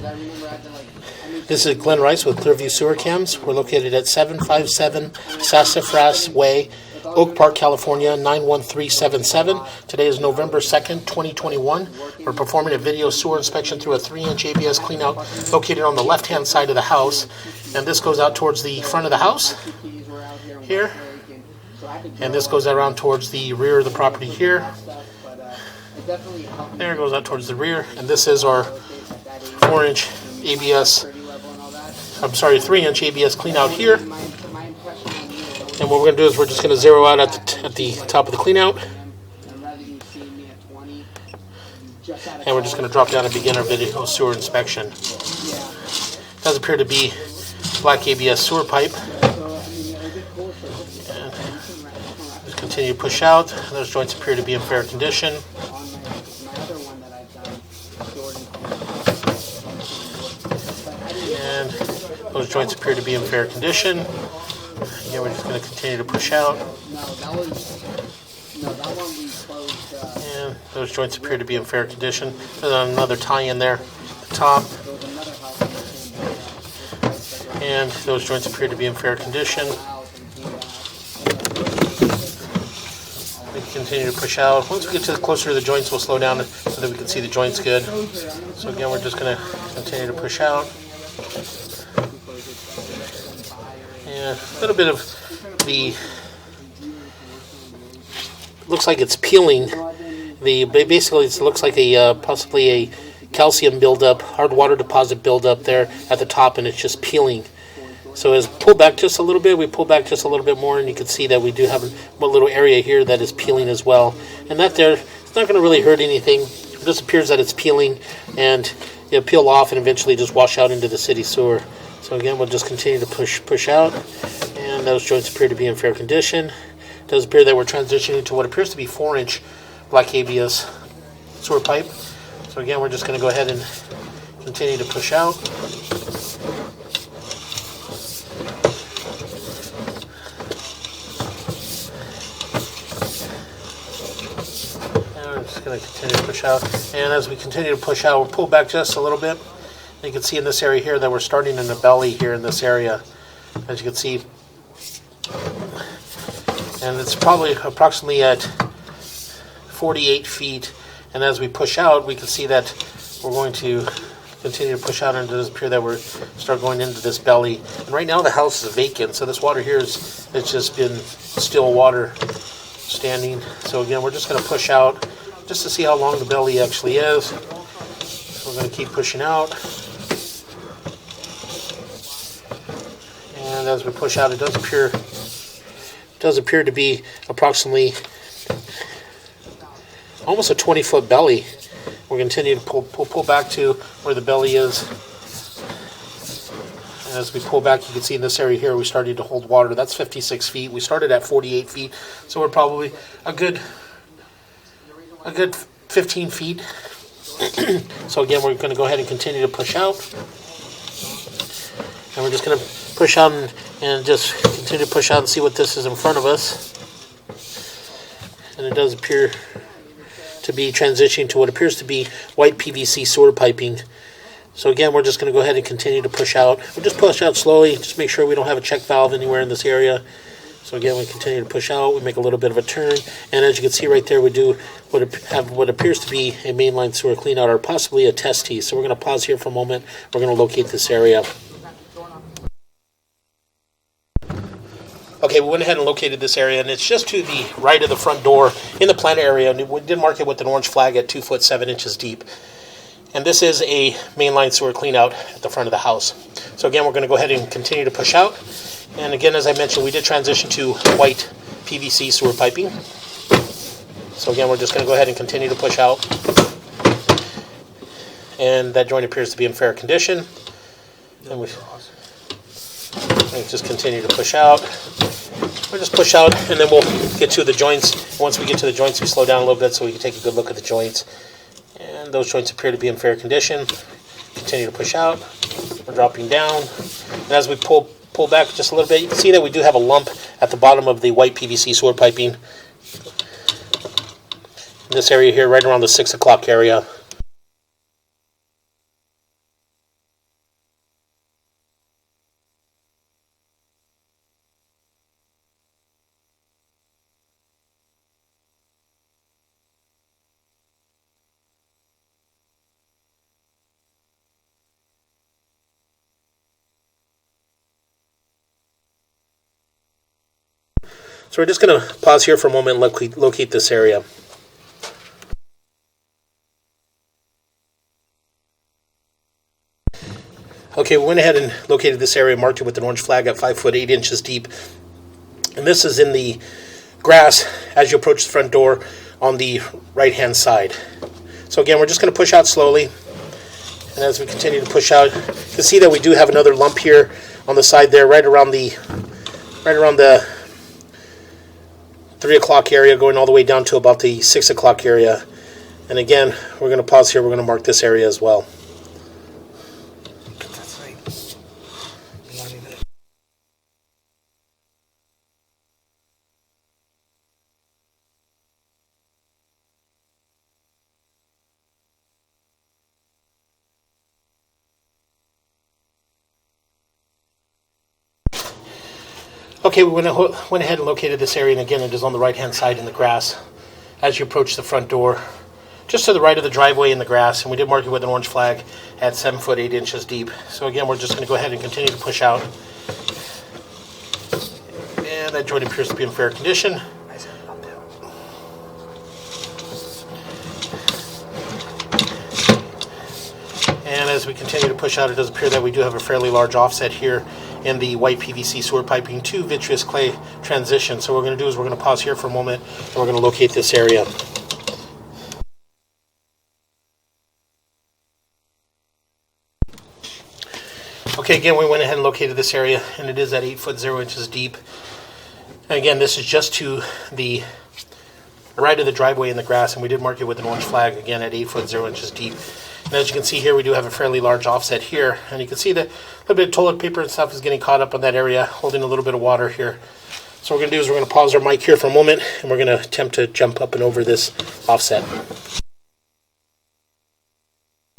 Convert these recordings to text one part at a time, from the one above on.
This is Glenn Rice with Clearview Sewer Cams. We're located at 757 Sassafrass Way, Oak Park, California, 91377. Today is November 2nd, 2021. We're performing a video sewer inspection through a 3-inch ABS cleanout located on the left-hand side of the house. And this goes out towards the front of the house here. And this goes around towards the rear of the property here. There it goes out towards the rear. And this is our 4-inch ABS, 3-inch ABS clean out here. And what we're going to do is we're just going to zero out at the top of the clean out. And we're just going to drop down and begin our video sewer inspection. It does appear to be black ABS sewer pipe. And just continue to push out. Those joints appear to be in fair condition. And those joints appear to be in fair condition. Again, we're just going to continue to push out. And those joints appear to be in fair condition. There's another tie-in there at the top. And those joints appear to be in fair condition. We continue to push out. Once we get closer to the joints, we'll slow down so that we can see the joints good. So again, we're just going to continue to push out. Yeah, a little bit of the, looks like it's peeling. Basically it looks like a possibly a calcium buildup, hard water deposit buildup there at the top, and it's just peeling. So as pull back just a little bit, we pull back just a little bit more, and you can see that we do have a little area here that is peeling as well. And that there, it's not going to really hurt anything. It just appears that it's peeling, and it'll peel off and eventually just wash out into the city sewer. So again, we'll just continue to push out, and those joints appear to be in fair condition. It does appear that we're transitioning to what appears to be 4-inch black ABS sewer pipe. So again, we're just going to go ahead and continue to push out. And we're just going to continue to push out. And as we continue to push out, we'll pull back just a little bit. You can see in this area here that we're starting in the belly here in this area, as you can see. And it's probably approximately at 48 feet. And as we push out, we can see that we're going to continue to push out, and it does appear that we're start going into this belly. And right now the house is vacant, so this water here it's just been still water standing. So again, we're just going to push out just to see how long the belly actually is. So we're going to keep pushing out. And as we push out, it does appear to be approximately almost a 20-foot belly. We're going to continue to pull back to where the belly is. And as we pull back, you can see in this area here, we started to hold water. That's 56 feet. We started at 48 feet, so we're probably a good 15 feet. So again, we're going to go ahead and continue to push out. And we're just going to push out and just continue to push out and see what this is in front of us. And it does appear to be transitioning to what appears to be white PVC sewer piping. So again, we're just going to go ahead and continue to push out. We'll just push out slowly, just make sure we don't have a check valve anywhere in this area. So again, we continue to push out. We make a little bit of a turn, and as you can see right there, we do what appears to be a mainline sewer clean out, or possibly a test tee. So we're going to pause here for a moment. We're going to locate this area. Okay, we went ahead and located this area, and it's just to the right of the front door in the plant area, and we did mark it with an orange flag at 2 foot 7 inches deep. And this is a mainline sewer clean out at the front of the house. So again, we're going to go ahead and continue to push out. And again, as I mentioned, we did transition to white PVC sewer piping. So again, we're just going to go ahead and continue to push out. And that joint appears to be in fair condition. And we just continue to push out. We'll just push out, and then we'll get to the joints. Once we get to the joints, we slow down a little bit so we can take a good look at the joints. And those joints appear to be in fair condition. Continue to push out. We're dropping down. And as we pull back just a little bit, you can see that we do have a lump at the bottom of the white PVC sewer piping. In this area here, right around the 6 o'clock area. So we're just going to pause here for a moment and locate this area. Okay, we went ahead and located this area, marked it with an orange flag at 5 foot 8 inches deep. And this is in the grass as you approach the front door on the right-hand side. So again, we're just going to push out slowly. And as we continue to push out, you can see that we do have another lump here on the side there, right around the 3 o'clock area, going all the way down to about the 6 o'clock area. And again, we're going to pause here. We're going to mark this area as well. Okay, we went ahead and located this area, and again, it is on the right-hand side in the grass as you approach the front door, just to the right of the driveway in the grass, and we did mark it with an orange flag at 7 foot 8 inches deep. So again, we're just going to go ahead and continue to push out. And that joint appears to be in fair condition. And as we continue to push out, it does appear that we do have a fairly large offset here in the white PVC sewer piping to vitreous clay transition. So what we're going to do is we're going to pause here for a moment, and we're going to locate this area. Okay, again, we went ahead and located this area, and it is at 8 foot 0 inches deep. And again, this is just to the right of the driveway in the grass, and we did mark it with an orange flag, again, at 8 foot 0 inches deep. And as you can see here, we do have a fairly large offset here, and you can see that a little bit of toilet paper and stuff is getting caught up on that area, holding a little bit of water here. So what we're going to do is we're going to pause our mic here for a moment, and we're going to attempt to jump up and over this offset.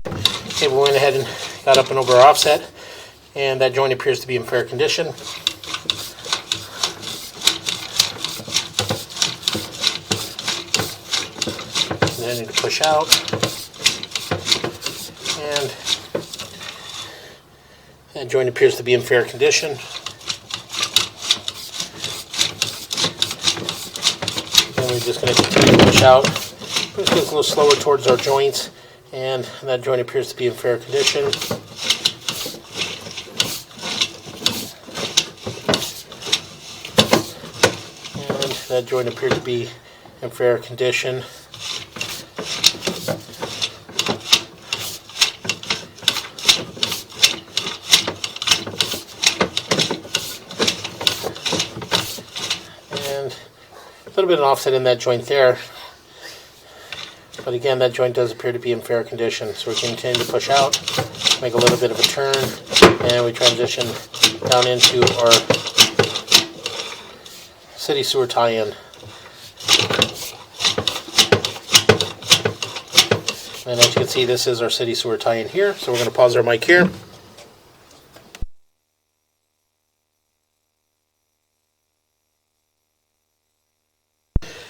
Okay, we went ahead and got up and over our offset, and that joint appears to be in fair condition. And then I need to push out. And that joint appears to be in fair condition. And we're just going to continue to push out. Push this a little slower towards our joints, and that joint appears to be in fair condition. And that joint appears to be in fair condition. A little bit of an offset in that joint there, but again, that joint does appear to be in fair condition. So we continue to push out, make a little bit of a turn, and we transition down into our city sewer tie-in. And as you can see, this is our city sewer tie-in here. So we're going to pause our mic here.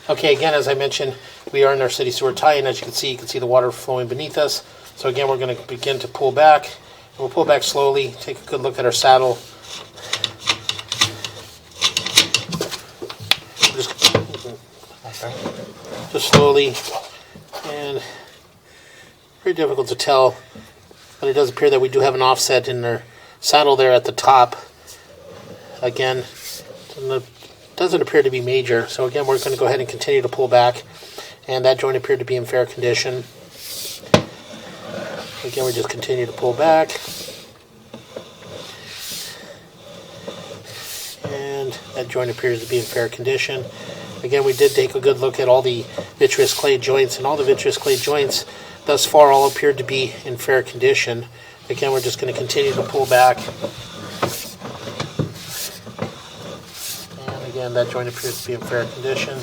Okay, again, as I mentioned, we are in our city sewer tie-in. As you can see the water flowing beneath us. So again, we're going to begin to pull back. We'll pull back slowly, take a good look at our saddle. Just slowly, and very difficult to tell, but it does appear that we do have an offset in our saddle there at the top. Again, doesn't appear to be major. So again, we're going to go ahead and continue to pull back, and that joint appeared to be in fair condition. Again, we just continue to pull back, and that joint appears to be in fair condition. Again, we did take a good look at all the vitreous clay joints, and all the vitreous clay joints thus far all appeared to be in fair condition. Again, we're just going to continue to pull back. And again, that joint appears to be in fair condition.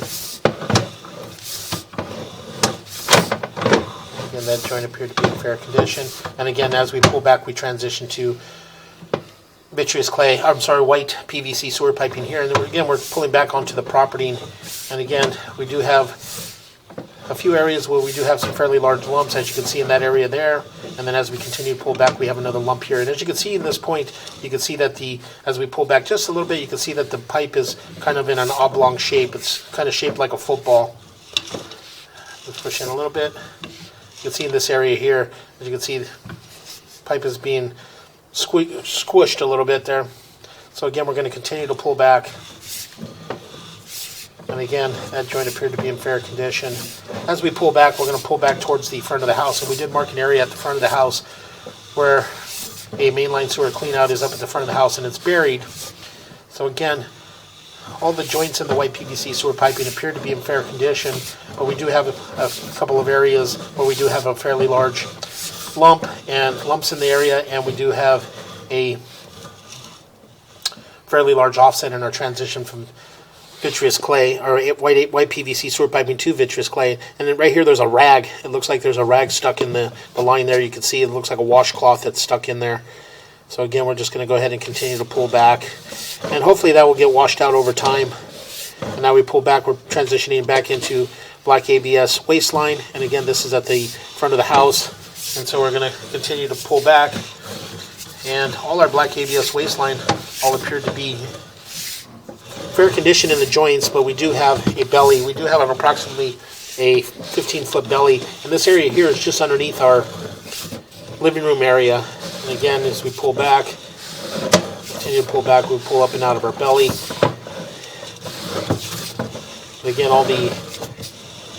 Again, that joint appeared to be in fair condition. And again, as we pull back, we transition to white PVC sewer piping here. And then again, we're pulling back onto the property. And again, we do have a few areas where we do have some fairly large lumps, as you can see in that area there. And then as we continue to pull back, we have another lump here. And as you can see in this point, you can see that as we pull back just a little bit, you can see that the pipe is kind of in an oblong shape. It's kind of shaped like a football. Let's push in a little bit. You can see in this area here, as you can see, the pipe is being squished a little bit there. So again, we're going to continue to pull back. And again, that joint appeared to be in fair condition. As we pull back, we're going to pull back towards the front of the house. And we did mark an area at the front of the house where a mainline sewer cleanout is up at the front of the house and it's buried. So again, all the joints in the white PVC sewer piping appear to be in fair condition, but we do have a couple of areas where we do have a fairly large lumps in the area, and we do have a fairly large offset in our transition from vitreous clay, or white PVC sewer piping to vitreous clay. And then right here there's a rag. It looks like there's a rag stuck in the line there. You can see it looks like a washcloth that's stuck in there. So again, we're just going to go ahead and continue to pull back, and hopefully that will get washed out over time. And now we pull back, we're transitioning back into black ABS waistline, and again, this is at the front of the house. And so we're going to continue to pull back, and all our black ABS waistline all appear to be fair condition in the joints, but we do have a belly. We do have approximately a 15-foot belly, and this area here is just underneath our living room area. And again, as we pull back, continue to pull back, we pull up and out of our belly. And again, all the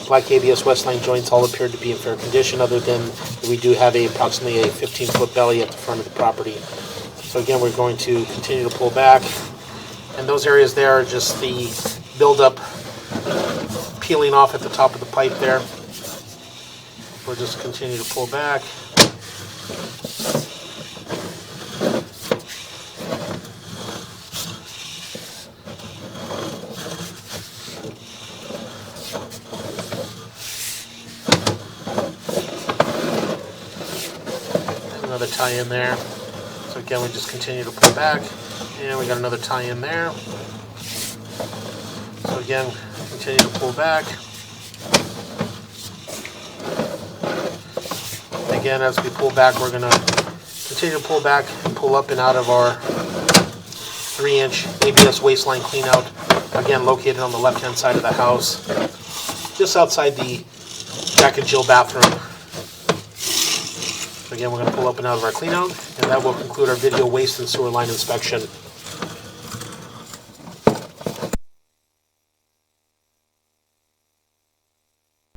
black ABS waistline joints all appear to be in fair condition, other than we do have approximately a 15-foot belly at the front of the property. So again, we're going to continue to pull back. And those areas there are just the buildup peeling off at the top of the pipe there. We'll just continue to pull back. Another tie in there. So again, we just continue to pull back. And we got another tie in there. So again, continue to pull back. Again, as we pull back, we're going to continue to pull back and pull up and out of our 3-inch ABS waistline cleanout. Again, located on the left-hand side of the house, just outside the Jack and Jill bathroom. Again, we're going to pull up and out of our cleanout, and that will conclude our video waste and sewer line inspection.